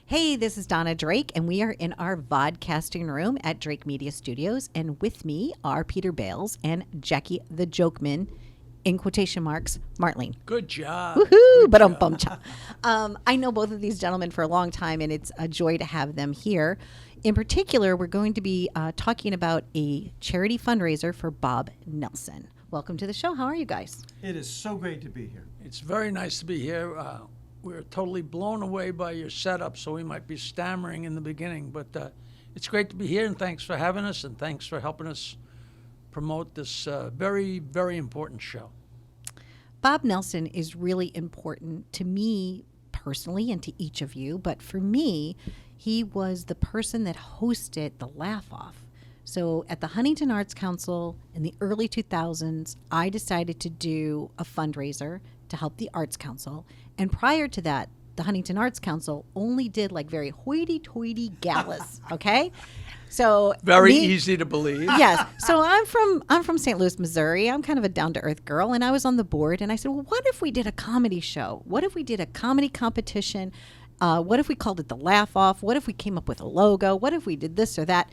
Hey, this is Donna Drake, and we are in our vodcasting room at Drake Media Studios. And with me are Peter Bales and Jackie the Jokeman, in quotation marks, Martling. Good job. Woohoo! Ba-dum-bum-cha. I know both of these gentlemen for a long time, and it's a joy to have them here. In particular, we're going to be talking about a charity fundraiser for Bob Nelson. Welcome to the show. How are you guys? It is so great to be here. It's very nice to be here. We're totally blown away by your setup, so we might be stammering in the beginning. But it's great to be here, and thanks for having us, and thanks for helping us promote this very, very important show. Bob Nelson is really important to me personally and to each of you, but for me, he was the person that hosted the Laugh Off. So at the Huntington Arts Council in the early 2000s, I decided to do a fundraiser to help the Arts Council. And prior to that, the Huntington Arts Council only did like very hoity-toity galas, okay? So very easy to believe. Yes. So I'm from St. Louis, Missouri. I'm kind of a down-to-earth girl, and I was on the board, and I said, well, what if we did a comedy show? What if we did a comedy competition? What if we called it the Laugh Off? What if we came up with a logo? What if we did this or that?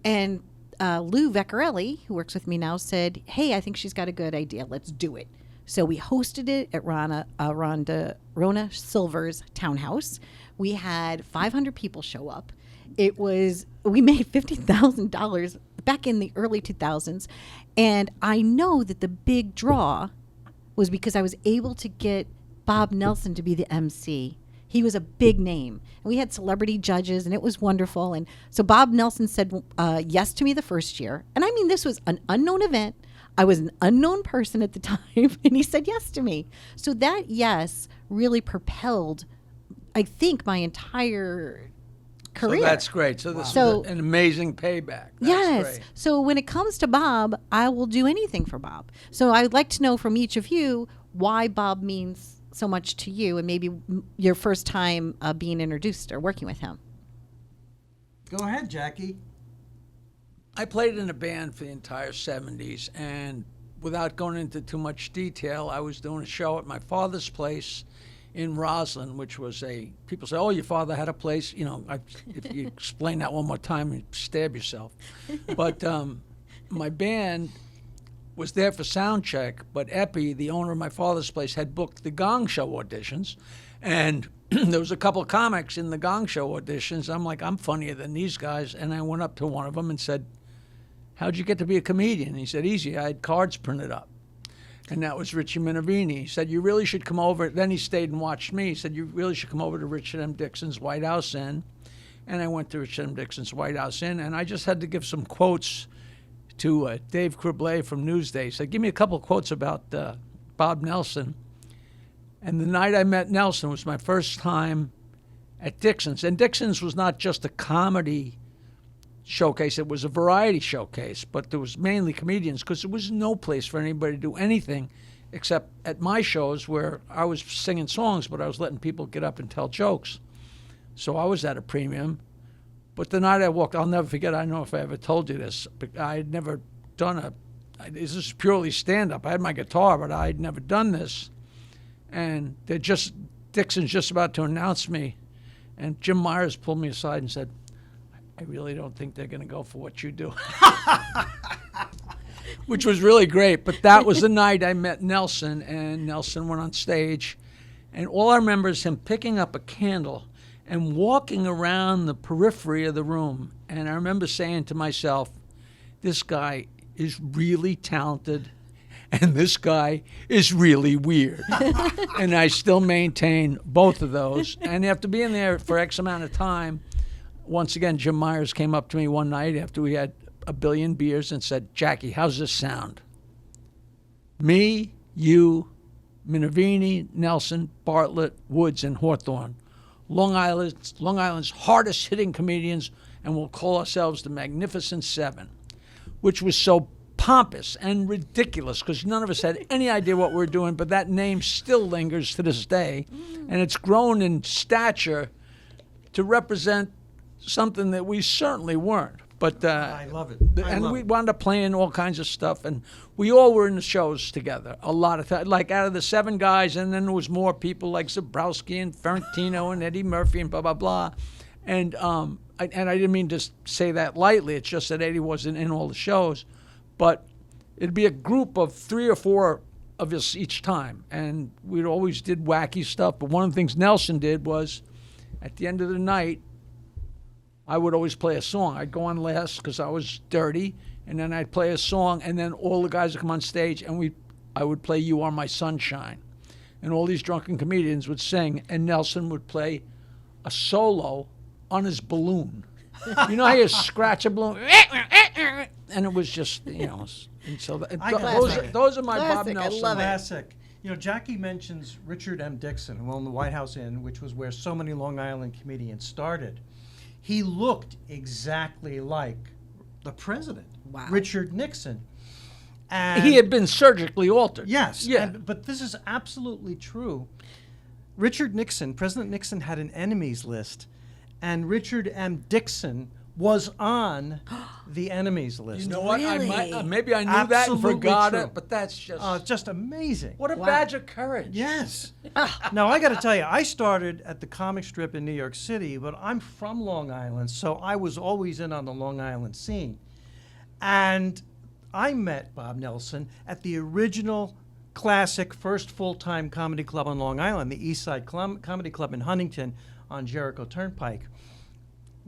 And Lou Vecchiarelli, who works with me now, said, hey, I think she's got a good idea. Let's do it. So we hosted it at Rona Silver's townhouse. We had 500 people show up. We made $50,000 back in the early 2000s. And I know that the big draw was because I was able to get Bob Nelson to be the MC. He was a big name. And we had celebrity judges, and it was wonderful. And so Bob Nelson said yes to me the first year. And I mean, this was an unknown event. I was an unknown person at the time, and he said yes to me. So that yes really propelled, I think, my entire career. So that's great. So this is an amazing payback. That's yes. great. So when it comes to Bob, I will do anything for Bob. So I'd like to know from each of you why Bob means so much to you, and maybe your first time being introduced or working with him. Go ahead, Jackie. I played in a band for the entire 70s, and without going into too much detail, I was doing a show at my father's place in Roslyn, which was people say, oh, your father had a place. You know, if you explain that one more time, you stab yourself. But my band was there for sound check, but Epi, the owner of my father's place, had booked the Gong Show auditions, and there was a couple of comics in the Gong Show auditions. I'm like, I'm funnier than these guys, and I went up to one of them and said, how'd you get to be a comedian? He said, easy, I had cards printed up. And that was Richie Minervini. He said, you really should come over. Then he stayed and watched me. He said, you really should come over to Richard M. Dixon's White House Inn. And I went to Richard M. Dixon's White House Inn, and I just had to give some quotes to Dave Criblay from Newsday. He said, give me a couple of quotes about Bob Nelson. And the night I met Nelson was my first time at Dixon's. And Dixon's was not just a comedy showcase, it was a variety showcase, but there was mainly comedians because there was no place for anybody to do anything except at my shows where I was singing songs, but I was letting people get up and tell jokes. So I was at a premium. But the night I walked, I'll never forget, I don't know if I ever told you this, but I had never done this is purely stand-up. I had my guitar, but I had never done this. And Dixon's just about to announce me, and Jim Myers pulled me aside and said, I really don't think they're going to go for what you do. Which was really great. But that was the night I met Nelson, and Nelson went on stage. And all I remember is him picking up a candle and walking around the periphery of the room. And I remember saying to myself, this guy is really talented, and this guy is really weird. And I still maintain both of those. And after being there for X amount of time, once again, Jim Myers came up to me one night after we had a billion beers and said, Jackie, how's this sound? Me, you, Minervini, Nelson, Bartlett, Woods, and Hawthorne. Long Island's hardest hitting comedians, and we'll call ourselves the Magnificent Seven, which was so pompous and ridiculous because none of us had any idea what we were doing, but that name still lingers to this day, and it's grown in stature to represent something that we certainly weren't. But I love it. and we wound up playing all kinds of stuff, and we all were in the shows together a lot of times. Like out of the 7 guys, and then there was more people like Zabrowski and Ferrantino and Eddie Murphy and blah blah blah, and I didn't mean to say that lightly. It's just that Eddie wasn't in all the shows, but it'd be a group of 3 or 4 of us each time, and we always did wacky stuff. But one of the things Nelson did was, at the end of the night, I would always play a song. I'd go on last because I was dirty, and then I'd play a song, and then all the guys would come on stage, and I would play "You Are My Sunshine," and all these drunken comedians would sing, and Nelson would play a solo on his balloon. You know how you scratch a balloon, and it was just, you know. And so those are my Bob Classic. I Nelson. love it. Classic. You know, Jackie mentions Richard M. Dixon, who owned the White House Inn, which was where so many Long Island comedians started. He looked exactly like the president, Wow. Richard Nixon. And He had been surgically altered. yes, Yeah. but this is absolutely true. President Nixon had an enemies list, and Richard M. Dixon was on the enemies list. You know what? Really? Maybe I knew that and Absolutely forgot true. it, but that's just Just amazing. what a badge of courage. Yes. Now, I got to tell you, I started at the comic strip in New York City, but I'm from Long Island, so I was always in on the Long Island scene. And I met Bob Nelson at the original classic first full-time comedy club on Long Island, the East Side Comedy Club in Huntington on Jericho Turnpike.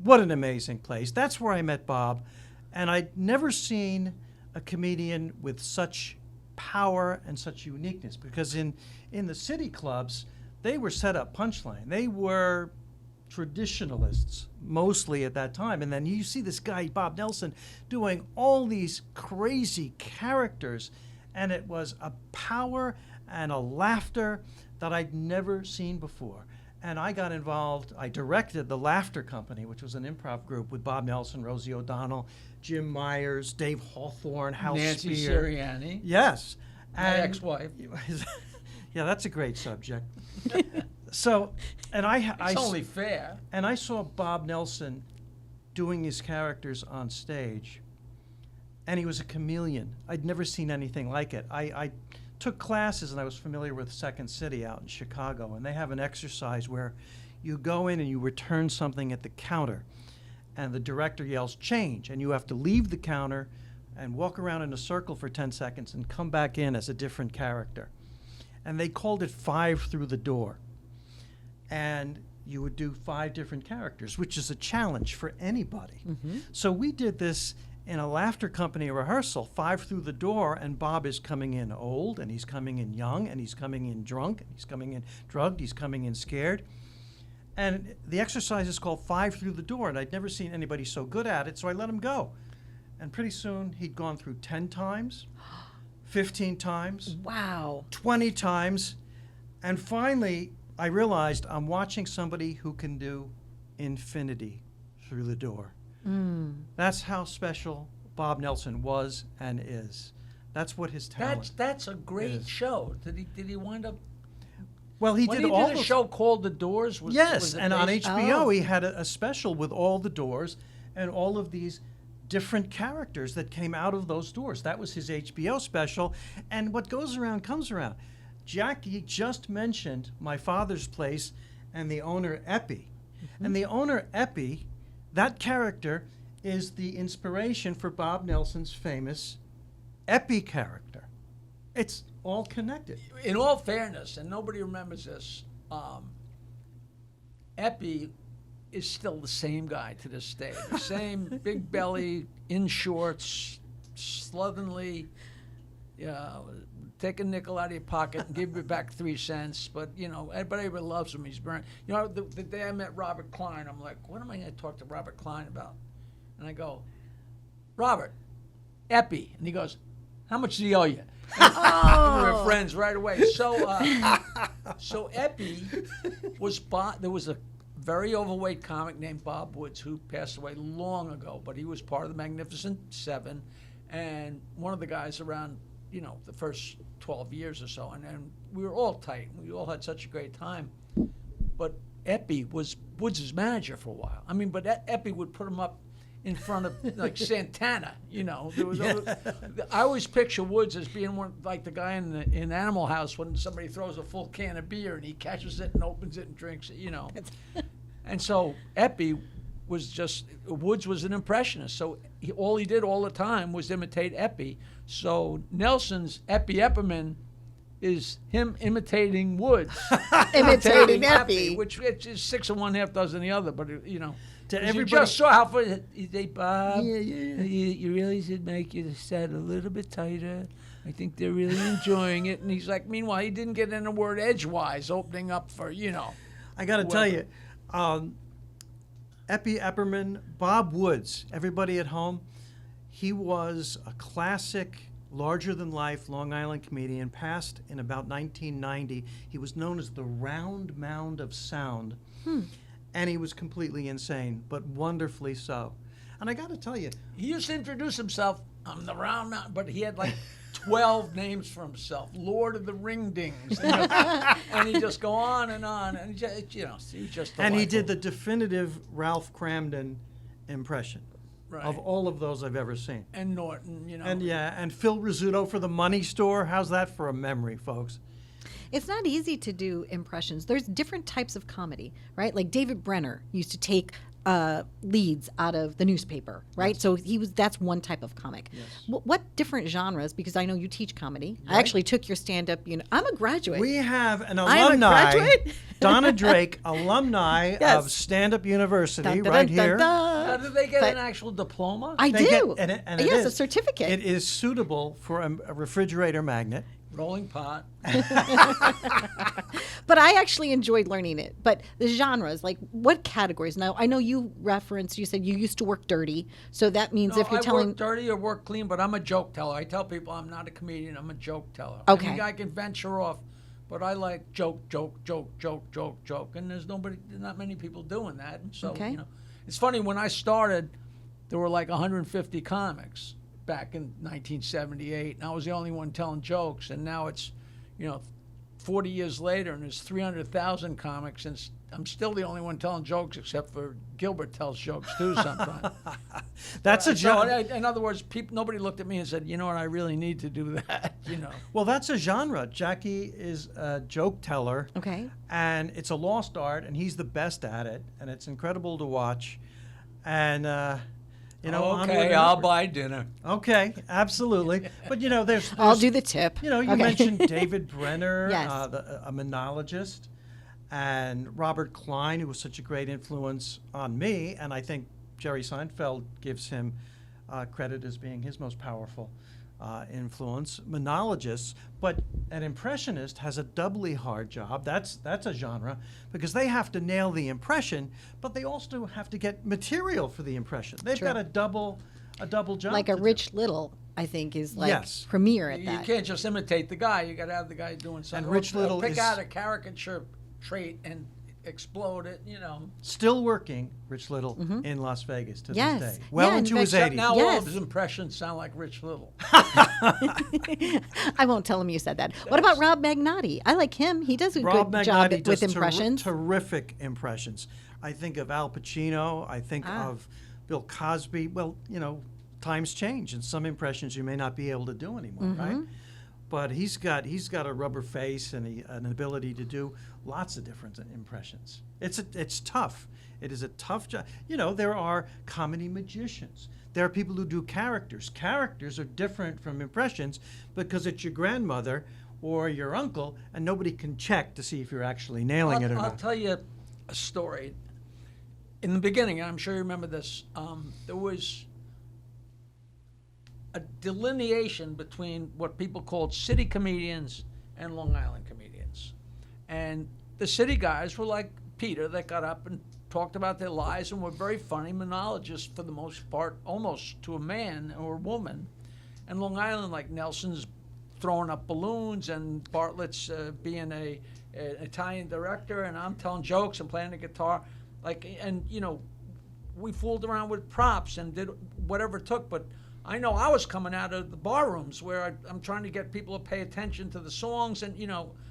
What an amazing place. That's where I met Bob. And I'd never seen a comedian with such power and such uniqueness, because in the city clubs, they were set up punchline. They were traditionalists mostly at that time. And then you see this guy, Bob Nelson, doing all these crazy characters. And it was a power and a laughter that I'd never seen before. And I got involved. I directed the Laughter Company, which was an improv group with Bob Nelson, Rosie O'Donnell, Jim Myers, Dave Hawthorne, Hal Nancy Spear. Sirianni, Yes. my ex-wife. Yeah, that's a great subject. So, and I It's only fair. and I saw Bob Nelson doing his characters on stage, and he was a chameleon. I'd never seen anything like it. I took classes, and I was familiar with Second City out in Chicago, and they have an exercise where you go in and you return something at the counter, and the director yells, "Change," and you have to leave the counter and walk around in a circle for 10 seconds and come back in as a different character. And they called it 5 through the door. And you would do 5 different characters, which is a challenge for anybody. So we did this in a Laughter Company rehearsal, 5 through the door, and Bob is coming in old, and he's coming in young, and he's coming in drunk, and he's coming in drugged, he's coming in scared. And the exercise is called 5 through the door, and I'd never seen anybody so good at it, so I let him go. And pretty soon he'd gone through 10 times, 15 times, Wow. 20 times, and finally I realized I'm watching somebody who can do infinity through the door. That's how special Bob Nelson was and is. That's what his talent. That's a great is. show. Did he wind up? Well, he When did he all did a those- show called The Doors. Yes, was it and on based- HBO Oh. he had a special with all the doors and all of these different characters that came out of those doors. That was his HBO special. And what goes around comes around. Jackie just mentioned My Father's Place and the owner Eppie. And the owner Eppie, that character is the inspiration for Bob Nelson's famous Eppie character. It's all connected. In all fairness, and nobody remembers this, Eppie is still the same guy to this day. The same big belly, in shorts, slovenly, take a nickel out of your pocket and give you back 3 cents. But, you know, everybody loves him. He's burned. You know, the day I met Robert Klein, I'm like, what am I going to talk to Robert Klein about? And I go, Robert, Eppie. And he goes, how much do he owe you? And we were friends right away. So Eppie was there was a very overweight comic named Bob Woods who passed away long ago, but he was part of the Magnificent Seven, and one of the guys around, you know, the first 12 years or so, and we were all tight. We all had such a great time. But Eppie was Woods' manager for a while. I mean, but Eppie would put him up. in front of like Santana, There was I always picture Woods as being one like the guy in Animal House when somebody throws a full can of beer and he catches it and opens it and drinks it, And so Woods was an impressionist. So all he did all the time was imitate Eppie. So Nelson's Eppie Epperman is him imitating Woods, Imitating Eppie, which is 6 of one, half dozen the other. But To you just saw how funny. They Bob, you really should make your set a little bit tighter. I think they're really enjoying it. And he's like, meanwhile, he didn't get in the word edgewise, opening up for I got to tell you, Eppie Epperman, Bob Woods, everybody at home, he was a classic, larger-than-life Long Island comedian, passed in about 1990. He was known as the Round Mound of Sound, and he was completely insane, but wonderfully so. And I got to tell you, he used to introduce himself, I'm the Round Mound, but he had like 12 names for himself, Lord of the Ringdings, and he just go on, and he was just and he did delightful. the definitive Ralph Cramden impression. Right. Of all of those I've ever seen. And Norton, And Phil Rizzuto for the Money Store. How's that for a memory, folks? It's not easy to do impressions. There's different types of comedy, right? Like David Brenner used to take leads out of the newspaper, right? Yes. So that's one type of comic. Yes. What different genres, because I know you teach comedy. Right. I actually took your stand-up, I'm a graduate. We have an I'm a alumni, graduate. Donna Drake, alumni Yes. of Stand-Up University, Dun, dun, right dun, dun, here. dun. How did they get But an actual diploma? I They do. get- and it yes, a is. certificate. It is suitable for a refrigerator magnet. Rolling pot. But I actually enjoyed learning it. But the genres, like what categories? Now, I know you said you used to work dirty. So that means No, if you're I telling. work dirty or work clean, but I'm a joke teller. I tell people I'm not a comedian, I'm a joke teller. Okay. Any guy can venture off, but I like joke. And there's not many people doing that. And so, Okay. It's funny, when I started, there were like 150 comics back in 1978, and I was the only one telling jokes, and now it's, 40 years later, and there's 300,000 comics, and I'm still the only one telling jokes, except for Gilbert tells jokes too sometimes. That's a So, genre. in other words, nobody looked at me and said, what, I really need to do that, Well, that's a genre. Jackie is a joke teller. Okay. And it's a lost art, and he's the best at it, and it's incredible to watch. And, onward Okay, and I'll upward. buy dinner. Okay, absolutely. But, there's I'll do the tip. You Okay. mentioned David Brenner, Yes. a monologist, and Robert Klein, who was such a great influence on me, and I think Jerry Seinfeld gives him credit as being his most powerful influence. Monologists, but an impressionist has a doubly hard job. That's a genre because they have to nail the impression, but they also have to get material for the impression. They've True. got a double job. Like a to do. Rich Little, I think, is like Yes. premier at You that. can't just imitate the guy. You got to have the guy doing something. And Rich Or Little pick is- out a caricature trait and explode it, Still working, Rich Little, in Las Vegas to Yes. this day. Well Yeah, into in his fact, 80s. Now all Yes. of his impressions sound like Rich Little. I won't tell him you said that. What about Rob Magnotti? I like him. He does a Rob good job Magnotti with does impressions. terrific impressions. I think of Al Pacino. I think of Bill Cosby. Well, times change, and some impressions you may not be able to do anymore, right? But he's got a rubber face and an ability to do lots of different impressions. It's tough. It is a tough job. There are comedy magicians. There are people who do characters. Characters are different from impressions because it's your grandmother or your uncle, and nobody can check to see if you're actually nailing it or I'll not. tell you a story. In the beginning, I'm sure you remember this, there was a delineation between what people called city comedians and Long Island comedians. And the city guys were like Peter that got up and talked about their lives and were very funny monologists for the most part, almost to a man or a woman. And Long Island, like Nelson's throwing up balloons and Bartlett's being an Italian director, and I'm telling jokes and playing the guitar. We fooled around with props and did whatever it took, but I know I was coming out of the bar rooms where I'm trying to get people to pay attention to the songs, and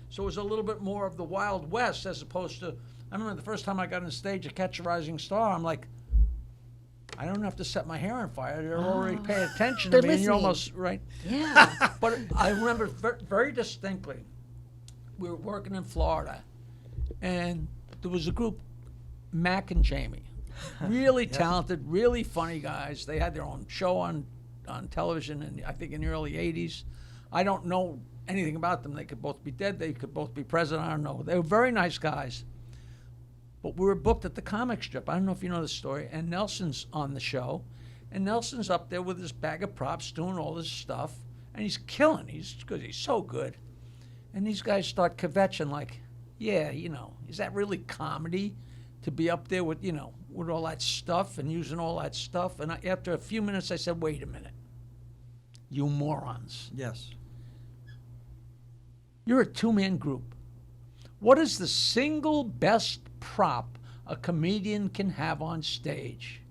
so it was a little bit more of the Wild West as opposed to. I remember the first time I got on stage to Catch a Rising Star, I'm like, I don't have to set my hair on fire. They're already paying attention They're to me. And you're listening. almost right. Yeah. But I remember very distinctly, we were working in Florida, and there was a group, Mac and Jamie, really talented, really funny guys. They had their own show on television, and I think in the early 80s. I don't know anything about them. They could both be dead. They could both be present. I don't know. They were very nice guys. But we were booked at the comic strip. I don't know if you know the story. And Nelson's on the show. And Nelson's up there with his bag of props doing all this stuff. And he's killing. He's good. He's so good. And these guys start kvetching like, yeah, is that really comedy to be up there with, with all that stuff and using all that stuff? And after a few minutes, I said, wait a minute. You morons. Yes. You're a two-man group. What is the single best prop a comedian can have on stage?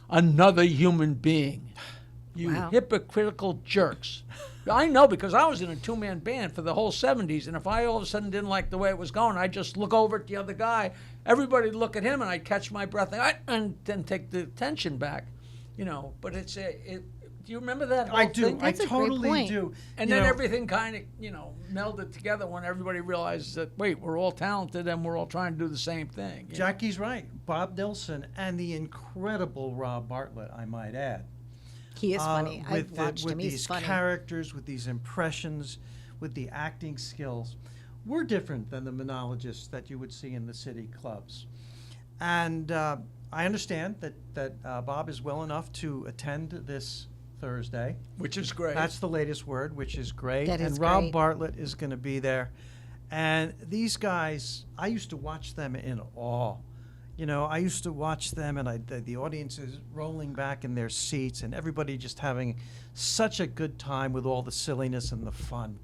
Another human being. You hypocritical jerks. I know, because I was in a two-man band for the whole 70s, and if I all of a sudden didn't like the way it was going, I'd just look over at the other guy. Everybody'd look at him, and I'd catch my breath and then take the attention back. But do you remember that whole I do. thing? I That's a great totally point. do. And then everything kind of, melded together when everybody realizes that, wait, we're all talented and we're all trying to do the same thing. Jackie's right. Bob Nilsson and the incredible Rob Bartlett, I might add. He is funny. I've With watched him. He's these funny. characters, with these impressions, with the acting skills. We're different than the monologists that you would see in the city clubs. And I understand that Bob is well enough to attend this Thursday. Which is great. That's the latest word, which is great. That is and Rob great. Bartlett is going to be there. And these guys, I used to watch them in awe. I used to watch them, and the audience is rolling back in their seats, and everybody just having such a good time with all the silliness and the fun.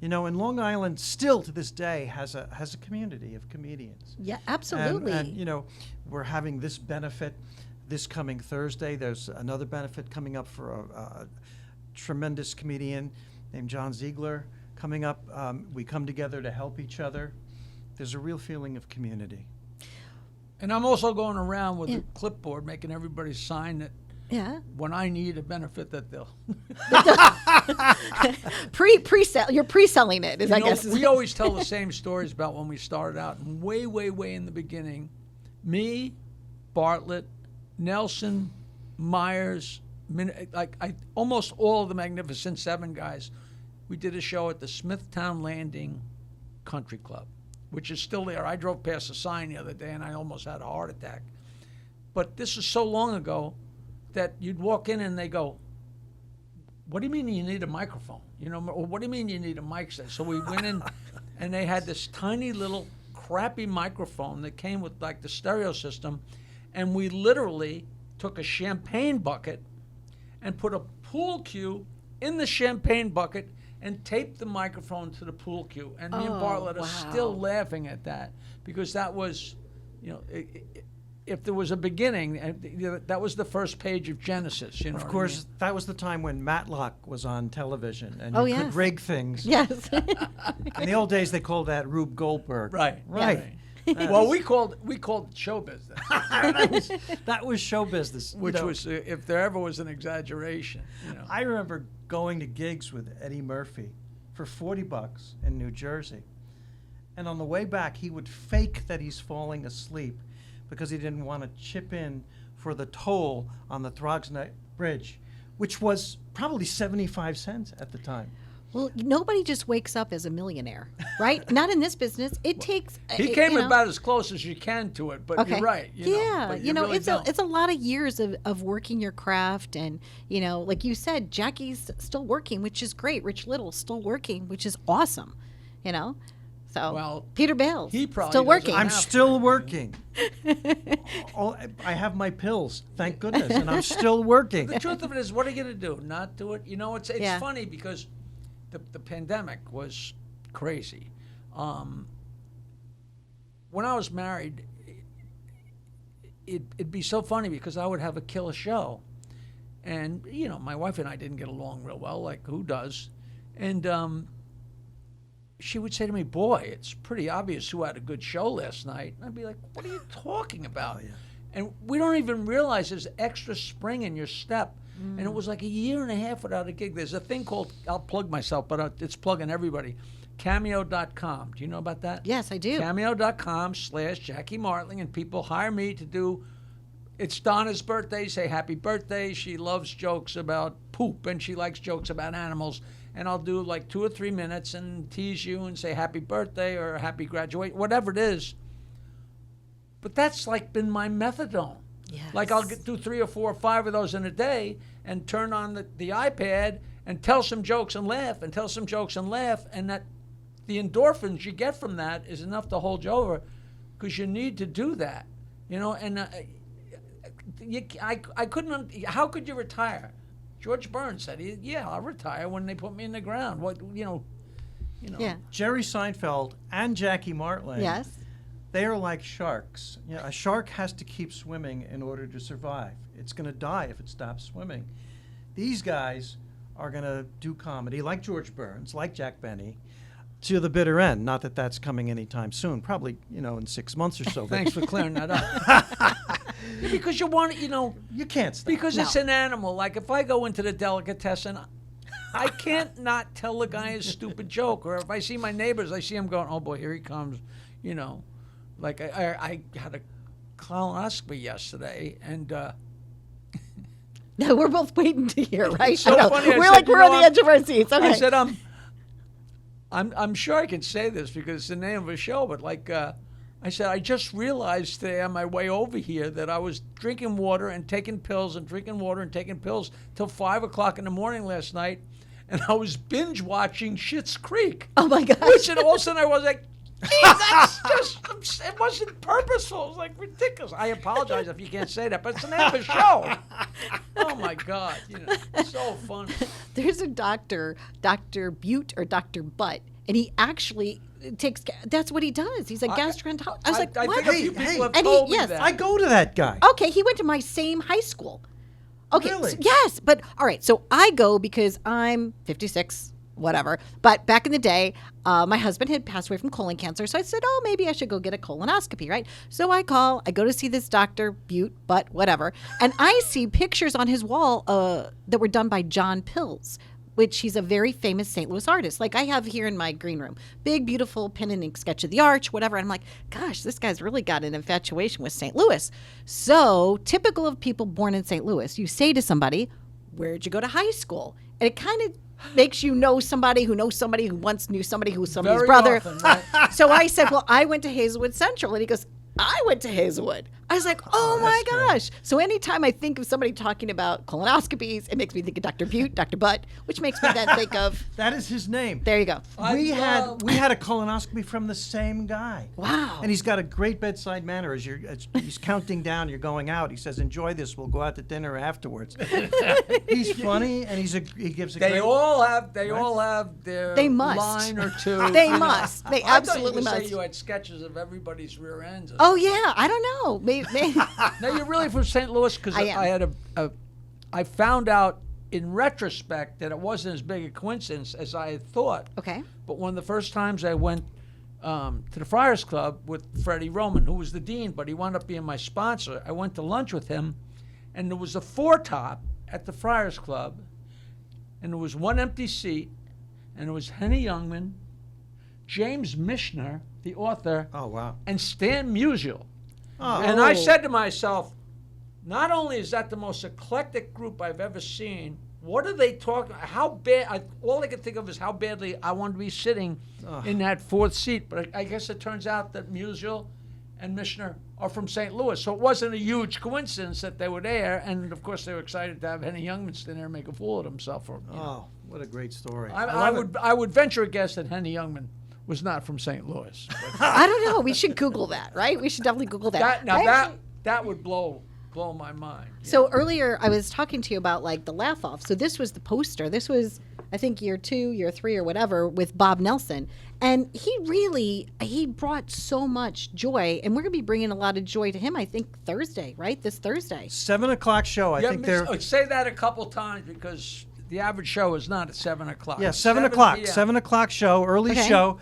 And Long Island still to this day has a community of comedians. Yeah, absolutely. And we're having this benefit this coming Thursday. There's another benefit coming up for a tremendous comedian named John Ziegler coming up. We come together to help each other. There's a real feeling of community. And I'm also going around with a clipboard making everybody sign that when I need a benefit that they'll... Pre-sell. You're pre-selling it, I guess. We always tell the same stories about when we started out. And way, way, way in the beginning, me, Bartlett, Nelson, Myers, almost all of the Magnificent Seven guys, we did a show at the Smithtown Landing Country Club, which is still there. I drove past a sign the other day and I almost had a heart attack. But this is so long ago that you'd walk in and they go, what do you mean you need a microphone? Or what do you mean you need a mic set? So we went in and they had this tiny little crappy microphone that came with the stereo system. And we literally took a champagne bucket and put a pool cue in the champagne bucket and taped the microphone to the pool cue. And me and Bartlett are still laughing at that, because that was, if there was a beginning, that was the first page of Genesis. Of course, that was the time when Matlock was on television, and you yes. could rig things. Yes. In the old days, they called that Rube Goldberg. Right. Well, we called it show business, that was show business, which was, if there ever was an exaggeration. I remember going to gigs with Eddie Murphy for $40 in New Jersey, and on the way back, he would fake that he's falling asleep because he didn't want to chip in for the toll on the Throgsneck Bridge, which was probably 75 cents at the time. Well, nobody just wakes up as a millionaire, right? Not in this business. It takes. He came about as close as you can to it, but you're right. Really it's a lot of years of working your craft, and like you said, Jackie's still working, which is great. Rich Little's still working, which is awesome. So Peter Bales, he probably still working. I'm still working. I have my pills, thank goodness, and I'm still working. The truth of it is, what are you going to do? Not do it? It's funny because the pandemic was crazy. When I was married, it'd be so funny because I would have a killer show. And, my wife and I didn't get along real well, like who does? And she would say to me, boy, it's pretty obvious who had a good show last night. And I'd be like, what are you talking about? And we don't even realize there's extra spring in your step. And it was like a year and a half without a gig. There's a thing called, I'll plug myself, but it's plugging everybody, Cameo.com. Do you know about that? Yes, I do. Cameo.com/Jackie Martling, and people hire me to do, it's Donna's birthday, say happy birthday. She loves jokes about poop, and she likes jokes about animals. And I'll do like 2 or 3 minutes and tease you and say happy birthday or happy graduation, whatever it is. But that's like been my methadone. Yes. Like I'll do 3 or 4 or 5 of those in a day and turn on the iPad and tell some jokes and laugh and tell some jokes and laugh. And that the endorphins you get from that is enough to hold you over, because you need to do that, you know. And I couldn't. How could you retire? George Burns said, "Yeah, I'll retire when they put me in the ground." What you know. Yeah. Jerry Seinfeld and Jackie Martling. Yes. They are like sharks. You know, a shark has to keep swimming in order to survive. It's going to die if it stops swimming. These guys are going to do comedy like George Burns, like Jack Benny, to the bitter end. Not that that's coming anytime soon. Probably, in 6 months or so. Thanks for clearing that up. Because you want to, You can't stop. because No. it's an animal. Like if I go into the delicatessen, I can't not tell a guy a stupid joke. Or if I see my neighbors, I see them going, "Oh boy, here he comes," Like I had a colonoscopy yesterday, and No, we're both waiting to hear, right? so I know. funny. I We're said, like, "You we're know, on the I'm- edge of our seats. Okay. I said, I'm sure I can say this because it's the name of a show, but like I said, I just realized today on my way over here that I was drinking water and taking pills and drinking water and taking pills till 5 o'clock in the morning last night, and I was binge watching Schitt's Creek. Oh my gosh. Which, and all of a sudden I was like, geez, that's just, it wasn't purposeful. It was like ridiculous. I apologize if you can't say that, but it's the name of a show. Oh my God, it's so funny. There's a doctor, Dr. Butte or Dr. Butt, and he actually takes, that's what he does. He's a gastroenterologist. I was like, I what? think a few people have And told me yes, that. I go to that guy. Okay, he went to my same high school. Okay, Really? yes, but all right, so I go because I'm 56, whatever. But back in the day, my husband had passed away from colon cancer, so I said, oh, maybe I should go get a colonoscopy, right? So I go to see this Dr. Butte, Butt, whatever, and I see pictures on his wall that were done by John Pills, which he's a very famous St. Louis artist. Like I have here in my green room, big, beautiful pen and ink sketch of the arch, whatever. And I'm like, gosh, this guy's really got an infatuation with St. Louis. So typical of people born in St. Louis, you say to somebody, where'd you go to high school? And it kind of makes you know somebody who knows somebody who once knew somebody who was somebody's Very brother. often, right? So I said, well, I went to Hazelwood Central. And he goes, I went to Hazelwood. I was like, oh my gosh. So anytime I think of somebody talking about colonoscopies, it makes me think of Dr. Butte, Dr. Butt, which makes me then think of, That is his name. there you go. We had a colonoscopy from the same guy. Wow. And he's got a great bedside manner. As he's counting down, you're going out. He says, "Enjoy this. We'll go out to dinner afterwards." He's funny, and he gives a They great. all have their They must. line or two. They must. They I absolutely thought you must. Say you had sketches of everybody's rear ends. Oh, yeah. I don't know. Maybe. No, you're really from St. Louis because I am. I had I found out in retrospect that it wasn't as big a coincidence as I had thought. Okay. But one of the first times I went to the Friars Club with Freddie Roman, who was the dean, but he wound up being my sponsor. I went to lunch with him, and there was a four-top at the Friars Club, and there was one empty seat, and it was Henny Youngman, James Michener, the author, Oh wow. and Stan Musial. Oh. And I said to myself, not only is that the most eclectic group I've ever seen, what are they talking? How bad? All I could think of is how badly I wanted to be sitting in that fourth seat. But I guess it turns out that Musial and Michener are from St. Louis, so it wasn't a huge coincidence that they were there. And of course, they were excited to have Henny Youngman stand there and make a fool of himself. Oh, what a great story. I would venture a guess that Henny Youngman was not from St. Louis. But I don't know. We should Google that, right? We should definitely Google that. that would blow my mind. So earlier I was talking to you about like the laugh off. So this was the poster. This was, I think, year 2, year 3 or whatever with Bob Nelson. And he brought so much joy. And we're going to be bringing a lot of joy to him, I think, Thursday, right? This Thursday. 7:00 show. I think they're. Say that a couple times because the average show is not at 7 o'clock. Yeah, It's 7 o'clock. p.m. 7 o'clock show, early Okay. show.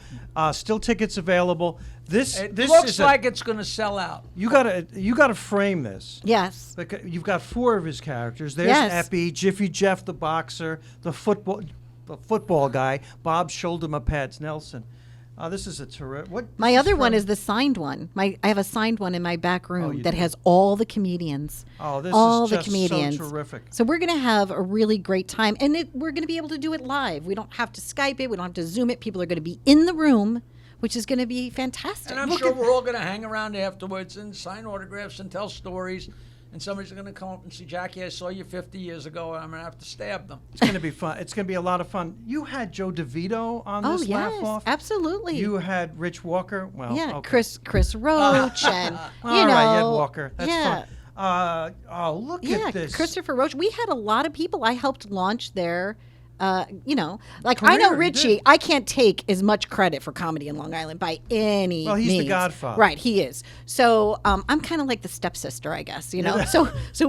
Still tickets available. It this looks is like it's going to sell out. you gotta frame this. Yes. Because you've got 4 of his characters. There's Yes. Epi, Jiffy Jeff the boxer, the football guy, Bob Shoulder My Pads Nelson. This is a terrific. My other one is the signed one. I have a signed one in my back room you that do? has all the comedians. Oh, this all is the just comedians. so terrific. So we're going to have a really great time, and we're going to be able to do it live. We don't have to Skype it. We don't have to Zoom it. People are going to be in the room, which is going to be fantastic. And I'm sure we're all going to hang around afterwards and sign autographs and tell stories. And somebody's going to come up and say, Jackie, I saw you 50 years ago, and I'm going to have to stab them. It's going to be fun. It's going to be a lot of fun. You had Joe DeVito on Oh this yes, laugh off. absolutely. You had Rich Walker. Well, yeah, okay. Chris Roach, and All right, Ed Walker. That's yeah. fun. Look at this. Christopher Roach. We had a lot of people. I helped launch their, like Career, I know you Richie. did. I can't take as much credit for comedy in Long Island by any Well, he's the means. godfather. Right, he is. So I'm kind of like the stepsister, I guess. So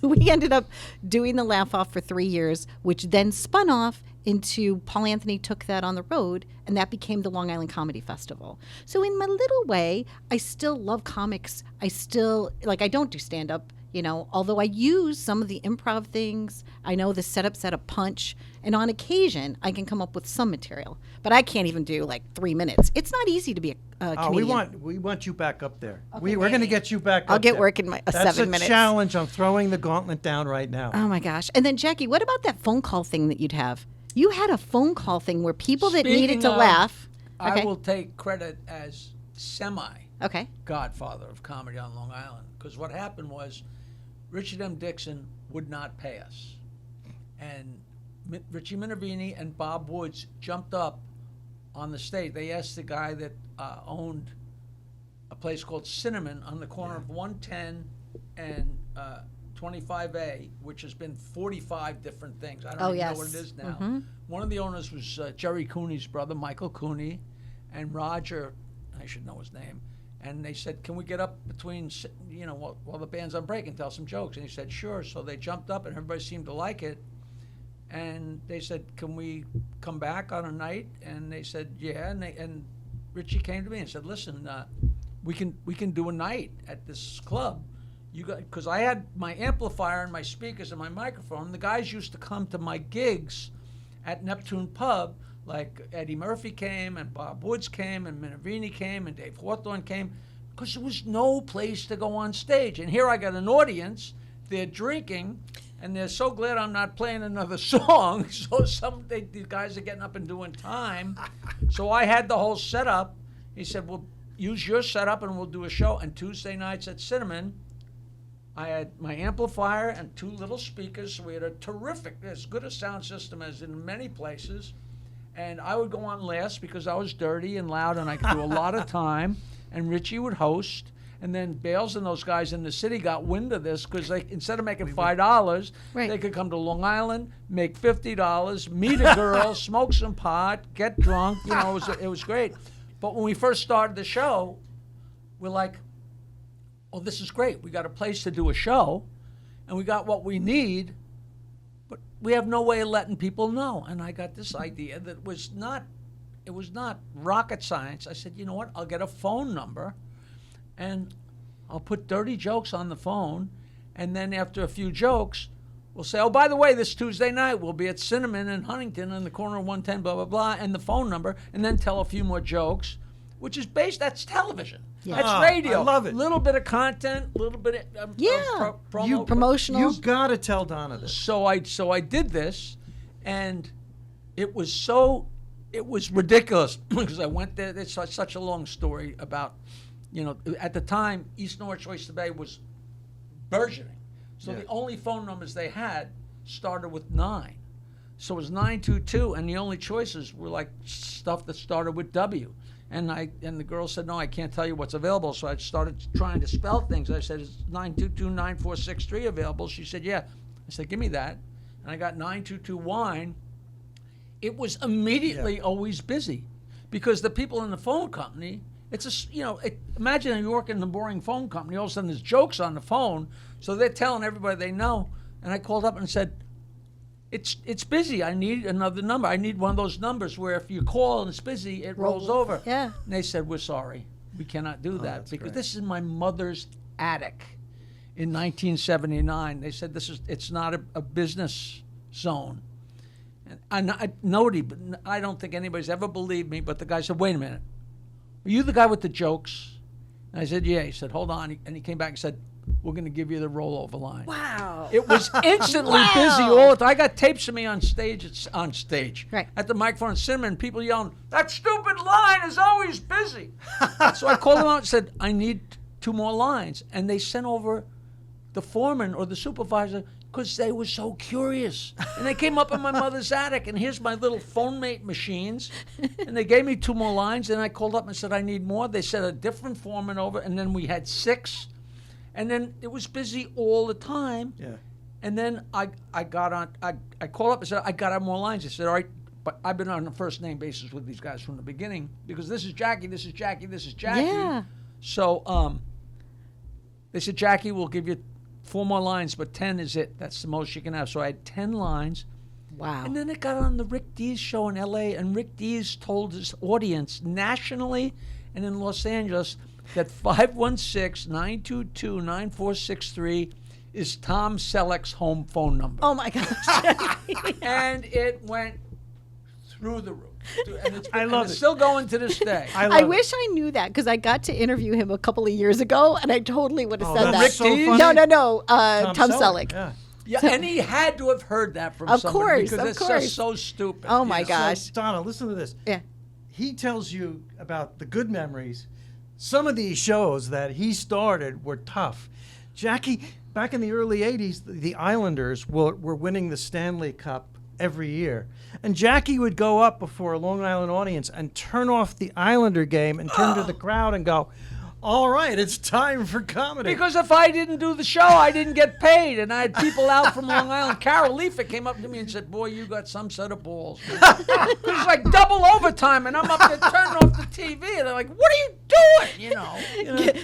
we ended up doing the Laugh Off for 3 years, which then spun off into Paul Anthony took that on the road, and that became the Long Island Comedy Festival. So in my little way, I still love comics. I still I don't do stand up. Although I use some of the improv things, I know the setup punch, and on occasion I can come up with some material. But I can't even do 3 minutes. It's not easy to be a comedian. We want you back up there. Okay, We're going to get you back. I'll up get there. working my 7 minutes. That's a challenge. I'm throwing the gauntlet down right now. Oh my gosh! And then Jackie, what about that phone call thing that you'd have? You had a phone call thing where people that needed Speaking to of, laugh. Okay. I will take credit as Okay. godfather of comedy on Long Island. Because what happened was Richard M. Dixon would not pay us. And Richie Minervini and Bob Woods jumped up on the stage. They asked the guy that owned a place called Cinnamon on the corner of 110 and 25A, which has been 45 different things. I don't even know what it is now. Mm-hmm. One of the owners was Jerry Cooney's brother, Michael Cooney, and Roger, I should know his name. And they said, can we get up between, while the band's on break and tell some jokes? And he said, sure. So they jumped up and everybody seemed to like it. And they said, can we come back on a night? And they said, yeah. And Richie came to me and said, listen, we can do a night at this club. Because I had my amplifier and my speakers and my microphone. The guys used to come to my gigs at Neptune Pub. Like Eddie Murphy came, and Bob Woods came, and Minervini came, and Dave Hawthorne came, because there was no place to go on stage. And here I got an audience, they're drinking, and they're so glad I'm not playing another song. So these guys are getting up and doing time. So I had the whole setup. He said, well, use your setup and we'll do a show. And Tuesday nights at Cinnamon, I had my amplifier and 2 little speakers. So we had a terrific, as good a sound system as in many places. And I would go on last because I was dirty and loud and I could do a lot of time. And Richie would host. And then Bales and those guys in the city got wind of this because instead of making $5, Right. they could come to Long Island, make $50, meet a girl, smoke some pot, get drunk. It was great. But when we first started the show, we're like, oh, this is great. We got a place to do a show, and we got what we need, but we have no way of letting people know. And I got this idea that it was not rocket science. I said, you know what? I'll get a phone number, and I'll put dirty jokes on the phone, and then after a few jokes, we'll say, oh, by the way, this Tuesday night we'll be at Cinnamon in Huntington on the corner of 110, blah, blah, blah, and the phone number, and then tell a few more jokes, which is that's television. Yeah. That's radio. I love it. Little bit of content, little bit of promo. Promotionals. You got to tell Donna this. So I did this, and it was ridiculous because I went there. It's such a long story about, at the time, East Norwich Oyster Bay was burgeoning. So the only phone numbers they had started with 9. So it was 922, and the only choices were like stuff that started with W. And the girl said, no, I can't tell you what's available. So I started trying to spell things. I said, is 922-9463 available? She said, yeah. I said, give me that. And I got 922 wine. It was immediately always busy because the people in the phone company, imagine you work in a boring phone company, all of a sudden there's jokes on the phone. So they're telling everybody they know. And I called up and said, it's busy. I need another number. I need one of those numbers where if you call and it's busy, it rolls over. Yeah. And they said, we're sorry. We cannot do that that's because great. this is my mother's attic in 1979. They said it's not a business zone. And I don't think anybody's ever believed me, but the guy said, wait a minute. Are you the guy with the jokes? And I said, yeah. He said, hold on. And he came back and said, we're going to give you the rollover line. Wow. It was instantly busy all the time. I got tapes of me on stage, Right. at the microphone in cinema, and people yelling, that stupid line is always busy. So I called them out and said, I need 2 more lines. And they sent over the foreman or the supervisor because they were so curious. And they came up in my mother's attic, and here's my little phone mate machines. And they gave me 2 more lines, and I called up and said, I need more. They sent a different foreman over, and then we had 6. And then it was busy all the time. Yeah. And then I got on, I called up and said, I got to have more lines. I said, all right, but I've been on a first name basis with these guys from the beginning because this is Jackie, this is Jackie, this is Jackie. Yeah. So they said, Jackie, we'll give you 4 more lines, but 10 is it. That's the most you can have. So I had 10 lines. Wow. And then it got on the Rick Dees show in L.A., and Rick Dees told his audience nationally and in Los Angeles that 516-922-9463 is Tom Selleck's home phone number. Oh my gosh. And it went through the roof. And it's, I love it's it. still going to this day. I I love wish I knew that because I got to interview him a couple of years ago, and I totally would have Oh, said that's that. Rick so Dees? funny. No. Tom Selleck. Yeah. Yeah, and he had to have heard that from Of somebody course, because of it's course. just so stupid. Oh my you know? gosh. So, Donna, listen to this. Yeah. He tells you about the good memories. Some of these shows that he started were tough. Jackie, back in the early 80s, the Islanders were winning the Stanley Cup every year. And Jackie would go up before a Long Island audience and turn off the Islander game and turn to the crowd and go, all right, it's time for comedy. Because if I didn't do the show, I didn't get paid. And I had people out from Long Island. Carol Leifer came up to me and said, boy, you got some set of balls. It's like double overtime, and I'm up there turning off the TV. And they're like, what are you doing? You know.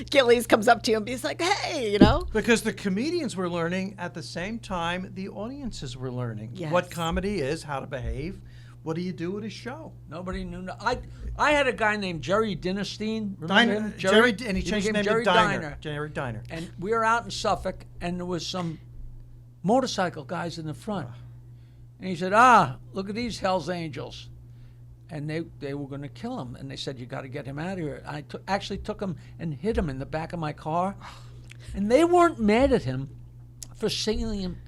Gillies comes up to you and he's like, hey, Because the comedians were learning at the same time the audiences were learning Yes. what comedy is, how to behave. What do you do at a show? Nobody knew. I had a guy named Jerry Dinnerstein. Remember him? Jerry, and he changed his became name Jerry to Diner. Jerry Diner. And we were out in Suffolk, and there was some motorcycle guys in the front. And he said, look at these Hell's Angels. And they were going to kill him. And they said, you got to get him out of here. I actually took him and hit him in the back of my car. And they weren't mad at him for singling him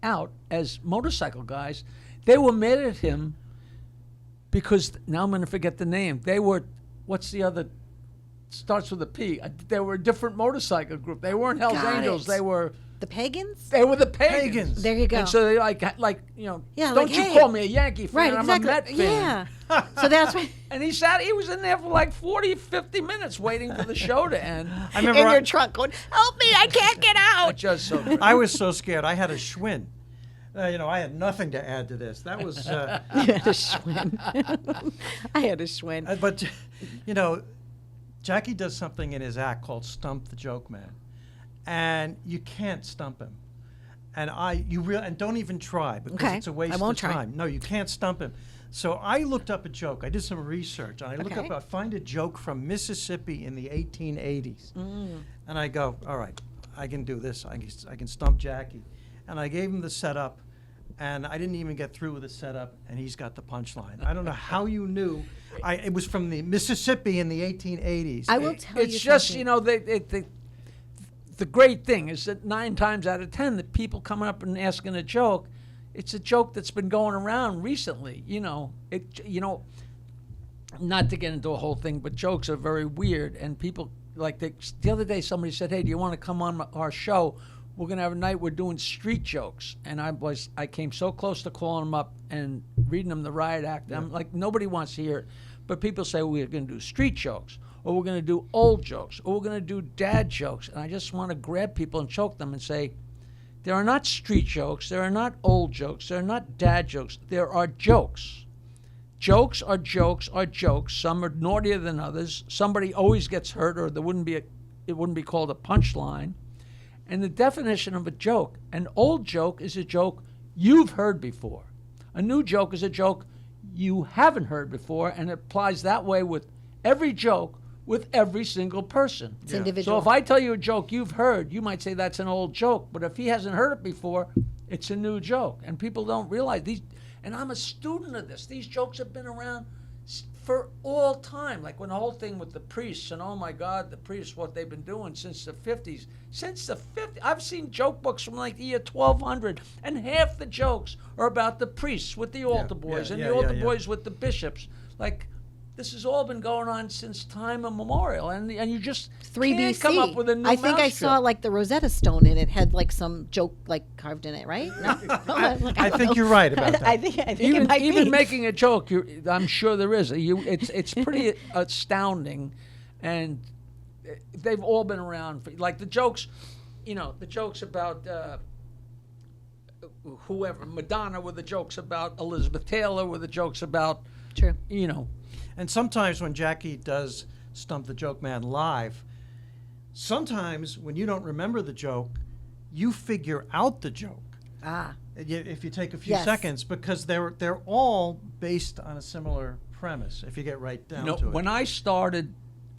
out as motorcycle guys. They were mad at him because, now I'm going to forget the name. They were, what's the other, starts with a P. They were a different motorcycle group. They weren't Hell's Got Angels. it. They were The pagans? the pagans. There you go. And so they Yeah, don't like, you hey. call me a Yankee fan, Right, I'm exactly. a Met fan. Yeah. So that's why. And he was in there for like 40, 50 minutes waiting for the show to end. I In remember your trunk going, help me, I can't get out. It's just so great. I was so scared. I had a Schwinn. I had nothing to add to this. That was, I had a Schwinn. I had a Schwinn. but, Jackie does something in his act called Stump the Joke Man. And you can't stump him. And and don't even try because Okay, it's a waste I won't of try. time. No, you can't stump him. So I looked up a joke. I did some research, and I find a joke from Mississippi in the 1880s. And I go, all right, I can do this. I can stump Jackie. And I gave him the setup, and I didn't even get through with the setup, and he's got the punchline. I don't know how you knew. It was from the Mississippi in the 1880s. I will tell you It's just, something. the great thing is that 9 times out of 10, the people coming up and asking a joke, it's a joke that's been going around recently. Not to get into a whole thing, but jokes are very weird. And people, the other day somebody said, hey, do you want to come on our show? We're going to have a night we're doing street jokes. And I came so close to calling them up and reading them the riot act. I'm like, nobody wants to hear it. But people say we're going to do street jokes, or we're going to do old jokes, or we're going to do dad jokes. And I just want to grab people and choke them and say, there are not street jokes, there are not old jokes, there are not dad jokes, there are jokes. Jokes are jokes are jokes. Some are naughtier than others. Somebody always gets hurt, or it wouldn't be called a punchline. And the definition of a joke, an old joke is a joke you've heard before. A new joke is a joke you haven't heard before, and it applies that way with every joke, with every single person. It's individual. So if I tell you a joke you've heard, you might say that's an old joke. But if he hasn't heard it before, it's a new joke. And people don't realize these. And I'm a student of this. These jokes have been around for all time. Like when the whole thing with the priests, and oh my God, the priests, what they've been doing since the 50s. Since the 50s. I've seen joke books from like the year 1200, and half the jokes are about the priests with the altar boys and the altar boys with the bishops. Like, this has all been going on since time immemorial, and you just 3 can't BC. come up with a new I think I mousetrap. saw like the Rosetta Stone, and it had like some joke like carved in it, right? No? I think you're right about that. I think it even might even be. making a joke, I'm sure there is. It's pretty astounding, and they've all been around. Like the jokes, the jokes about whoever, Madonna, with the jokes about Elizabeth Taylor, with the jokes about True. And sometimes when Jackie does Stump the Joke Man live, sometimes when you don't remember the joke, you figure out the joke. If you take a few seconds, because they're all based on a similar premise, if you get right down to it. When I started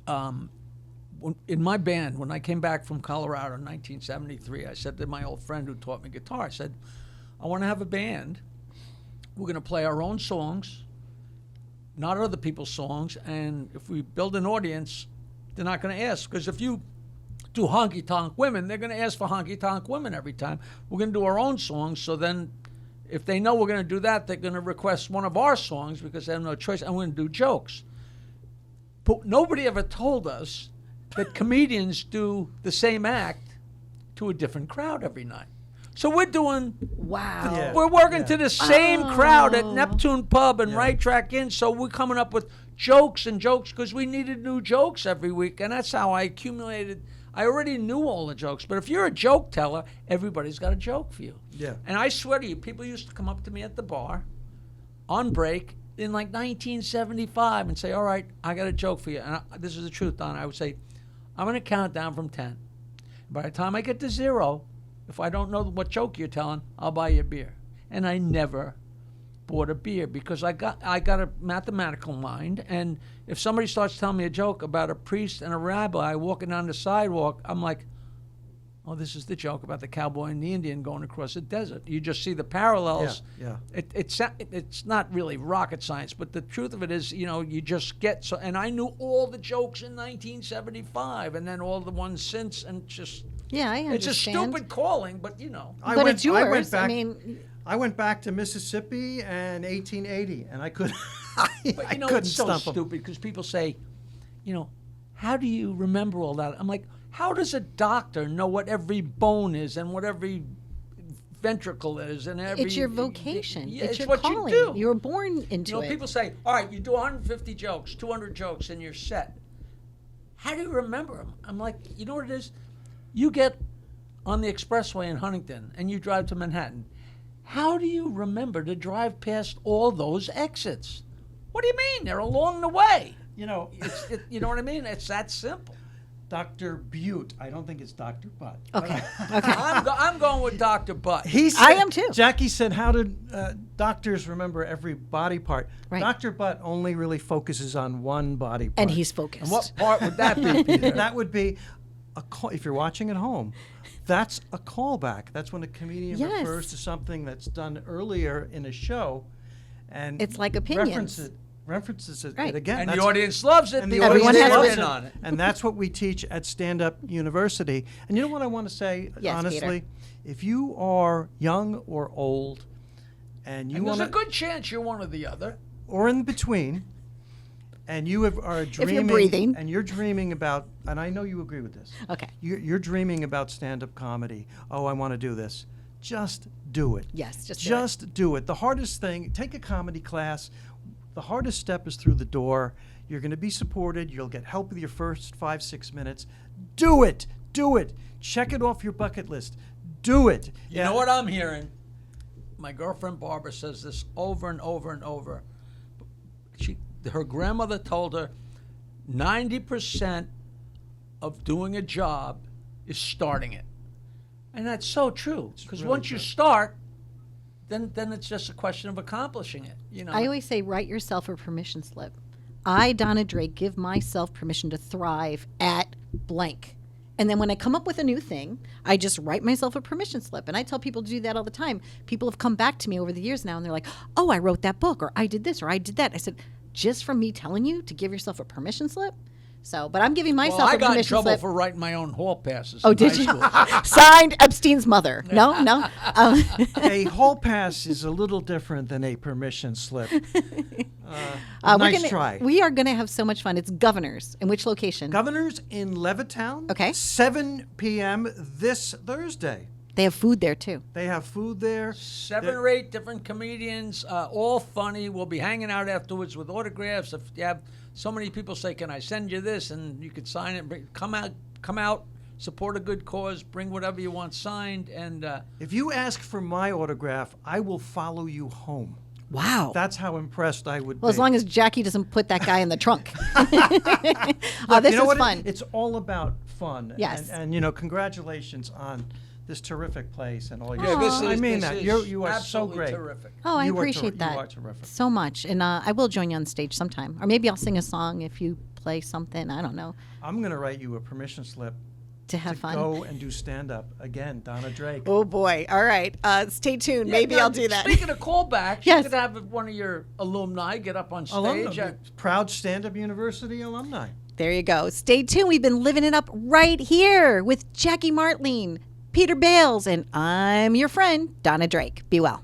in my band, when I came back from Colorado in 1973, I said to my old friend who taught me guitar, I said, I want to have a band. We're going to play our own songs, not other people's songs, and if we build an audience, they're not going to ask. Because if you do Honky Tonk Women, they're going to ask for Honky Tonk Women every time. We're going to do our own songs, so then if they know we're going to do that, they're going to request one of our songs because they have no choice, and we're going to do jokes. But nobody ever told us that comedians do the same act to a different crowd every night. So we're doing, Wow. we're working to the same crowd at Neptune Pub and Right Track Inn. So we're coming up with jokes and jokes because we needed new jokes every week. And that's how I accumulated. I already knew all the jokes. But if you're a joke teller, everybody's got a joke for you. Yeah. And I swear to you, people used to come up to me at the bar on break in like 1975 and say, all right, I got a joke for you. And this is the truth, Don. I would say, I'm going to count down from 10. By the time I get to 0, if I don't know what joke you're telling, I'll buy you a beer. And I never bought a beer because I got a mathematical mind. And if somebody starts telling me a joke about a priest and a rabbi walking down the sidewalk, I'm like, oh, this is the joke about the cowboy and the Indian going across the desert. You just see the parallels. Yeah. It's not really rocket science, but the truth of it is, you just get so. And I knew all the jokes in 1975, and then all the ones since, and just. Yeah, I understand. It's a stupid calling, but But it's yours. I went back to Mississippi in 1880, and I couldn't. But I couldn't it's so stump 'em. stupid because people say, how do you remember all that? I'm like, how does a doctor know what every bone is and what every ventricle is and every? It's your vocation. Yeah, it's your what calling. you do. You were born into it. People say, all right, you do 150 jokes, 200 jokes in your set. How do you remember them? I'm like, you know what it is? You get on the expressway in Huntington and you drive to Manhattan. How do you remember to drive past all those exits? What do you mean? They're along the way. You know what I mean? It's that simple. Dr. Butte. I don't think it's Dr. Butt. Okay. I'm going with Dr. Butt. I am too. Jackie said, how did doctors remember every body part? Right. Dr. Butt only really focuses on one body part. And he's focused. And what part would that be, Peter? That would be a call. If you're watching at home, that's a callback. That's when a comedian Yes. refers to something that's done earlier in a show, and It's like opinions. references it Right. again. And the That's- audience loves it. and the because Everyone they has loves it. in on it. And that's what we teach at Stand Up University. And you know what I want to say, Yes, honestly? If you are young or old, and you And there's want a good chance you're one or the other. or in between, and you are dreaming, breathing. and you're dreaming about, and I know you agree with this. Okay. You're dreaming about stand-up comedy. Oh, I want to do this. Just do it. Yes, just do Just do it. The hardest thing, take a comedy class. The hardest step is through the door. You're going to be supported. You'll get help with your first 5-6 minutes. Do it. Do it. Check it off your bucket list. Do it. You know what I'm hearing? My girlfriend Barbara says this over and over and over. Her grandmother told her 90% of doing a job is starting it. And that's so true. Because really once you start, then it's just a question of accomplishing it. I always say, write yourself a permission slip. I, Donna Drake, give myself permission to thrive at blank. And then when I come up with a new thing, I just write myself a permission slip. And I tell people to do that all the time. People have come back to me over the years now and they're like, oh, I wrote that book, or I did this, or I did that. I said, just from me telling you to give yourself a permission slip? So, but I'm giving myself Well, I a got in permission trouble slip. for writing my own hall passes. Oh, in did high you? school. Signed Epstein's mother. No, no. A hall pass is a little different than a permission slip. Nice try. We are going to have so much fun. It's Governors. In which location? Governors in Levittown. Okay. 7 p.m. this Thursday. They have food there, too. They have food there. 7 or 8 different comedians, all funny. We'll be hanging out afterwards with autographs. If you have so many people say, "Can I send you this?" and you could sign it. Come out, support a good cause. Bring whatever you want signed, and If you ask for my autograph, I will follow you home. Wow. That's how impressed I would be. Well, as long as Jackie doesn't put that guy in the trunk. Look, This you know is what? fun. It's all about fun. Yes. And congratulations on this terrific place and all your. yeah, this is. I mean this that is you are so absolutely great. Terrific. Oh, I You are appreciate that You are terrific. so much. And I will join you on stage sometime. Or maybe I'll sing a song if you play something. I don't know. I'm going to write you a permission slip To have to fun. go and do stand-up again, Donna Drake. Oh, boy. All right. Stay tuned. Maybe Yeah, I'll do that. Speaking of callbacks, Yes. you could have one of your alumni get up on stage. Alumni, proud stand-up university alumni. There you go. Stay tuned. We've been living it up right here with Jackie Martling, Peter Bales, and I'm your friend, Donna Drake. Be well.